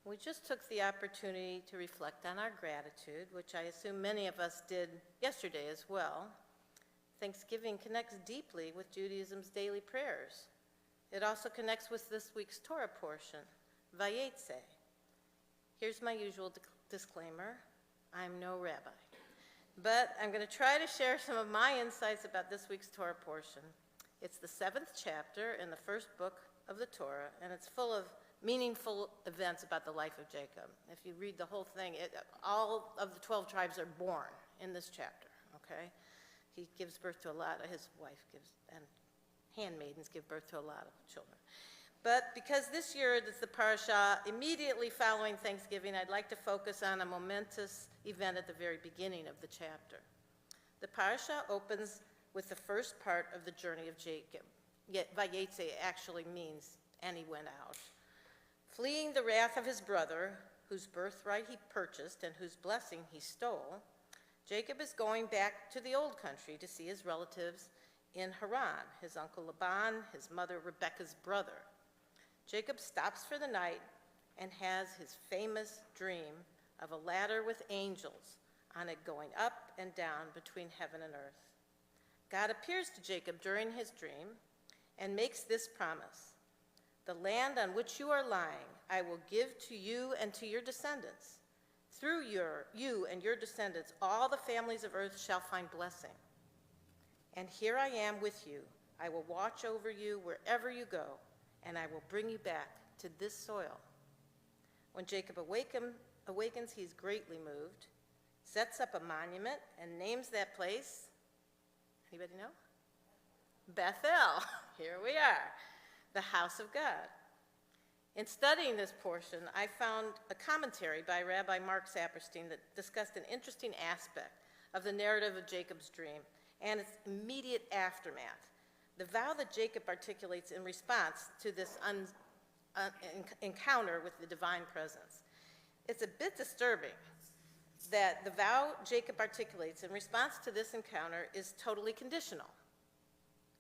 We just took the opportunity to reflect on our gratitude, which I assume many of us did yesterday as well. Thanksgiving connects deeply with Judaism's daily prayers. It also connects with this week's Torah portion, Vayetzei. Here's my usual disclaimer. I'm no rabbi. But I'm going to try to share some of my insights about this week's Torah portion. It's the 7th chapter in the first book of the Torah, and it's full of meaningful events about the life of Jacob. If you read the whole thing, all of the 12 tribes are born in this chapter, okay? He gives birth to a lot, his wife gives, and handmaidens give birth to a lot of children. But because this year is the Parashat immediately following Thanksgiving, I'd like to focus on a momentous event at the very beginning of the chapter. The Parashat opens with the first part of the journey of Jacob. Yet Vayetzei actually means, and he went out. Fleeing the wrath of his brother, whose birthright he purchased and whose blessing he stole, Jacob is going back to the old country to see his relatives in Haran, his uncle Laban, his mother Rebekah's brother. Jacob stops for the night and has his famous dream of a ladder with angels on it going up and down between heaven and earth. God appears to Jacob during his dream and makes this promise. The land on which you are lying, I will give to you and to your descendants. Through you and your descendants, all the families of earth shall find blessing. And here I am with you. I will watch over you wherever you go, and I will bring you back to this soil. When Jacob awakens, he's greatly moved, sets up a monument, and names that place, anybody know? Beth-El. Here we are. The house of God. In studying this portion, I found a commentary by Rabbi Mark Saperstein that discussed an interesting aspect of the narrative of Jacob's dream and its immediate aftermath, the vow that Jacob articulates in response to this encounter with the divine presence. It's a bit disturbing that the vow Jacob articulates in response to this encounter is totally conditional.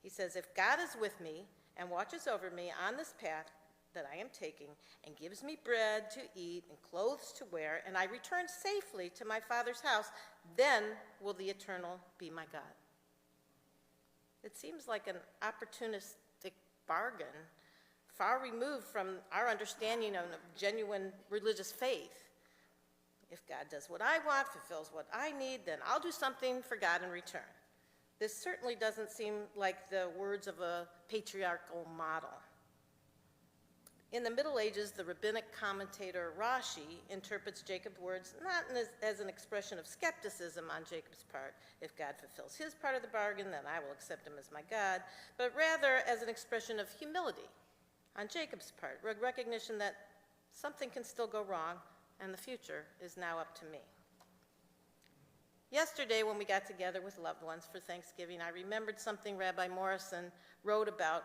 He says, if God is with me and watches over me on this path that I am taking, and gives me bread to eat and clothes to wear, and I return safely to my Father's house, then will the Eternal be my God. It seems like an opportunistic bargain, far removed from our understanding of genuine religious faith. If God does what I want, fulfills what I need, then I'll do something for God in return. This certainly doesn't seem like the words of a patriarchal model. In the Middle Ages, the rabbinic commentator Rashi interprets Jacob's words not as an expression of skepticism on Jacob's part. If God fulfills his part of the bargain, then I will accept him as my God, but rather as an expression of humility on Jacob's part, recognition that something can still go wrong and the future is now up to me. Yesterday, when we got together with loved ones for Thanksgiving, I remembered something Rabbi Morrison wrote about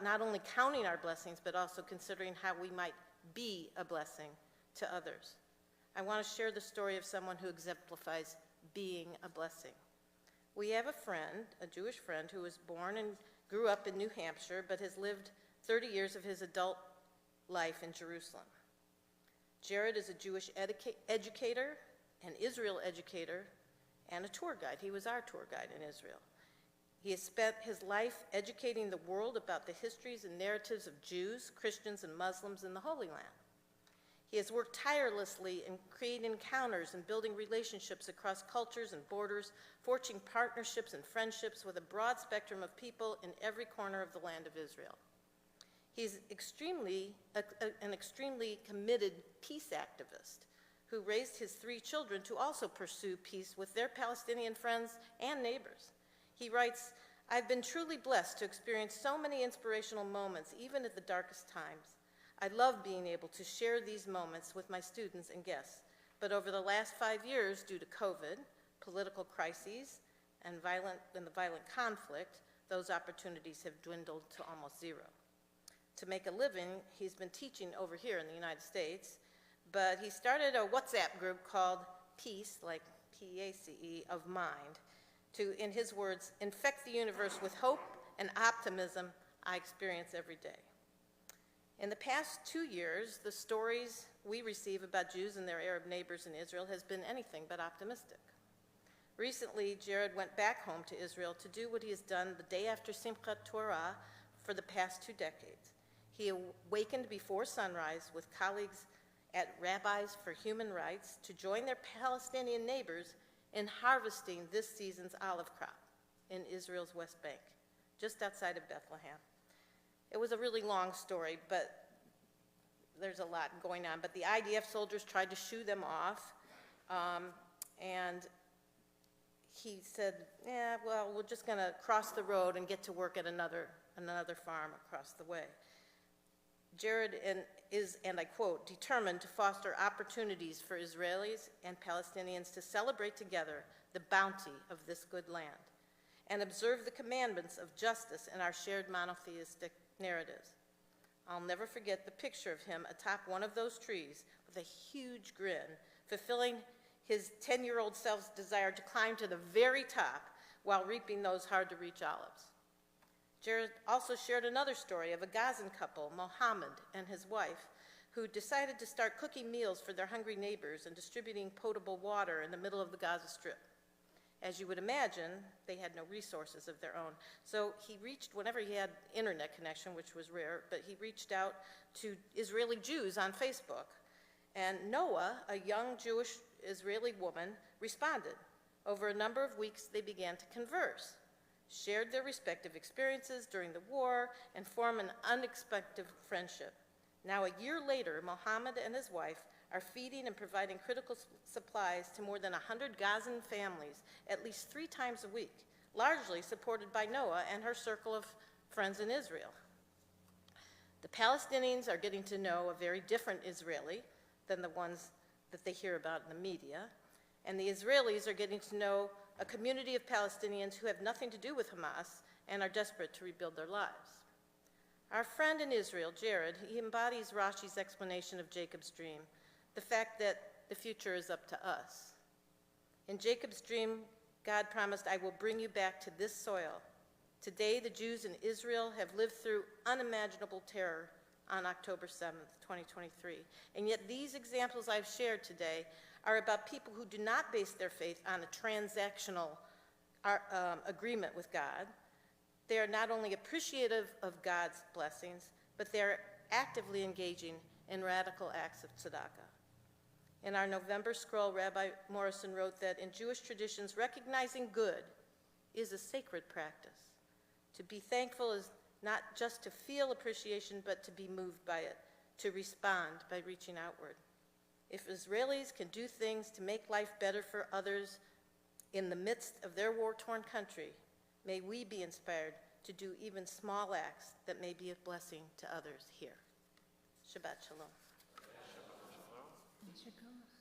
not only counting our blessings, but also considering how we might be a blessing to others. I want to share the story of someone who exemplifies being a blessing. We have a friend, a Jewish friend, who was born and grew up in New Hampshire, but has lived 30 years of his adult life in Jerusalem. Jared is a Jewish educator, an Israel educator, and a tour guide. He was our tour guide in Israel. He has spent his life educating the world about the histories and narratives of Jews, Christians, and Muslims in the Holy Land. He has worked tirelessly in creating encounters and building relationships across cultures and borders, forging partnerships and friendships with a broad spectrum of people in every corner of the land of Israel. He's an extremely committed peace activist who raised his 3 children to also pursue peace with their Palestinian friends and neighbors. He writes, I've been truly blessed to experience so many inspirational moments, even at the darkest times. I love being able to share these moments with my students and guests, but over the last 5 years, due to COVID, political crises, and the violent conflict, those opportunities have dwindled to almost zero. To make a living, he's been teaching over here in the United States, but he started a WhatsApp group called Peace, like P-A-C-E, of Mind, to, in his words, infect the universe with hope and optimism I experience every day. In the past 2 years, the stories we receive about Jews and their Arab neighbors in Israel has been anything but optimistic. Recently, Jared went back home to Israel to do what he has done the day after Simchat Torah for the past 2 decades. He awakened before sunrise with colleagues at Rabbis for Human Rights to join their Palestinian neighbors in harvesting this season's olive crop in Israel's West Bank, just outside of Bethlehem. It was a really long story, but there's a lot going on. But the IDF soldiers tried to shoo them off, and he said, yeah, well, we're just going to cross the road and get to work at another farm across the way. Jared is, and I quote, determined to foster opportunities for Israelis and Palestinians to celebrate together the bounty of this good land and observe the commandments of justice in our shared monotheistic narratives. I'll never forget the picture of him atop one of those trees with a huge grin, fulfilling his 10-year-old self's desire to climb to the very top while reaping those hard-to-reach olives. Jared also shared another story of a Gazan couple, Mohammed and his wife, who decided to start cooking meals for their hungry neighbors and distributing potable water in the middle of the Gaza Strip. As you would imagine, they had no resources of their own. So he reached, whenever he had internet connection, which was rare, but he reached out to Israeli Jews on Facebook. And Noah, a young Jewish Israeli woman, responded. Over a number of weeks, they began to converse, shared their respective experiences during the war, and formed an unexpected friendship. Now, a year later, Mohammed and his wife are feeding and providing critical supplies to more than 100 Gazan families at least 3 times a week, largely supported by Noah and her circle of friends in Israel. The Palestinians are getting to know a very different Israeli than the ones that they hear about in the media, and the Israelis are getting to know a community of Palestinians who have nothing to do with Hamas and are desperate to rebuild their lives. Our friend in Israel, Jared, he embodies Rashi's explanation of Jacob's dream, the fact that the future is up to us. In Jacob's dream, God promised, I will bring you back to this soil. Today, the Jews in Israel have lived through unimaginable terror on October 7th, 2023. And yet these examples I've shared today are about people who do not base their faith on a transactional agreement with God. They are not only appreciative of God's blessings, but they're actively engaging in radical acts of tzedakah. In our November scroll, Rabbi Morrison wrote that in Jewish traditions, recognizing good is a sacred practice. To be thankful is not just to feel appreciation, but to be moved by it, to respond by reaching outward. If Israelis can do things to make life better for others in the midst of their war-torn country, may we be inspired to do even small acts that may be a blessing to others here. Shabbat Shalom. Shabbat Shalom.